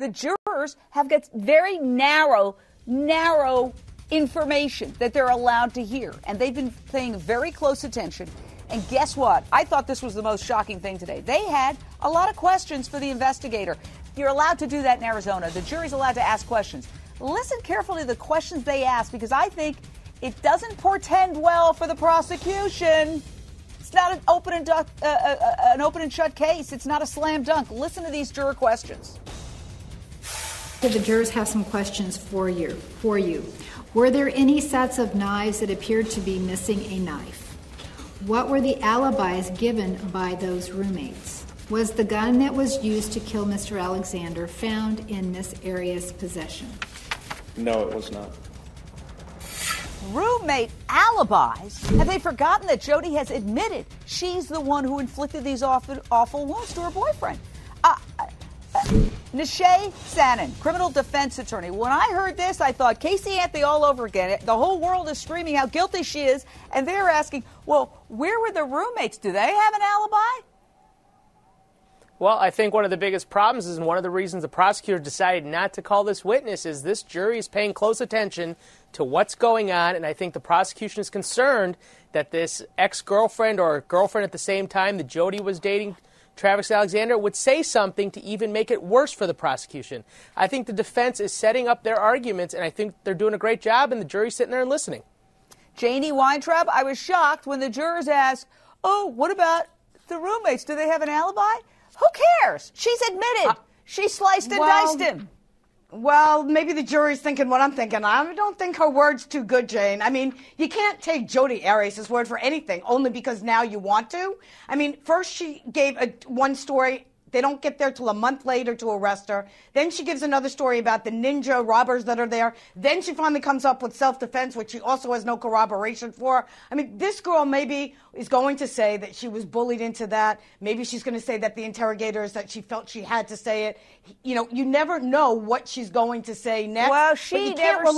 The jurors have got very narrow information that they're allowed to hear. And they've been paying very close attention. And guess what? I thought this was the most shocking thing today. They had a lot of questions for the investigator. You're allowed to do that in Arizona. The jury's allowed to ask questions. Listen carefully to the questions they ask, because I think it doesn't portend well for the prosecution. It's not an open and shut case. It's not a slam dunk. Listen to these juror questions. The jurors have some questions for you. Were there any sets of knives that appeared to be missing a knife? What were the alibis given by those roommates? Was the gun that was used to kill Mr. Alexander found in Miss Arias' possession? No, it was not. Roommate alibis? Have they forgotten that Jodi has admitted she's the one who inflicted these awful wounds to her boyfriend? Nishay Sanin, criminal defense attorney. When I heard this, I thought Casey Anthony all over again. The whole world is screaming how guilty she is, and they're asking, well, where were the roommates? Do they have an alibi? Well, I think one of the biggest problems is, and one of the reasons the prosecutor decided not to call this witness, is this jury is paying close attention to what's going on, and I think the prosecution is concerned that this ex-girlfriend or girlfriend at the same time that Jodi was dating Travis Alexander would say something to even make it worse for the prosecution. I think the defense is setting up their arguments, and I think they're doing a great job, and the jury's sitting there and listening. Janie Weintraub, I was shocked when the jurors asked, oh, what about the roommates? Do they have an alibi? Who cares? She's admitted. She sliced and diced him. Well, maybe the jury's thinking what I'm thinking. I don't think her word's too good, Jane. I mean, you can't take Jodi Arias' word for anything, only because now you want to. I mean, first she gave one story. They don't get there till a month later to arrest her. Then she gives another story about the ninja robbers that are there. Then she finally comes up with self-defense, which she also has no corroboration for. I mean, this girl maybe is going to say that she was bullied into that. Maybe she's going to say that the interrogators, that she felt she had to say it. You know, you never know what she's going to say next. Well, she never never said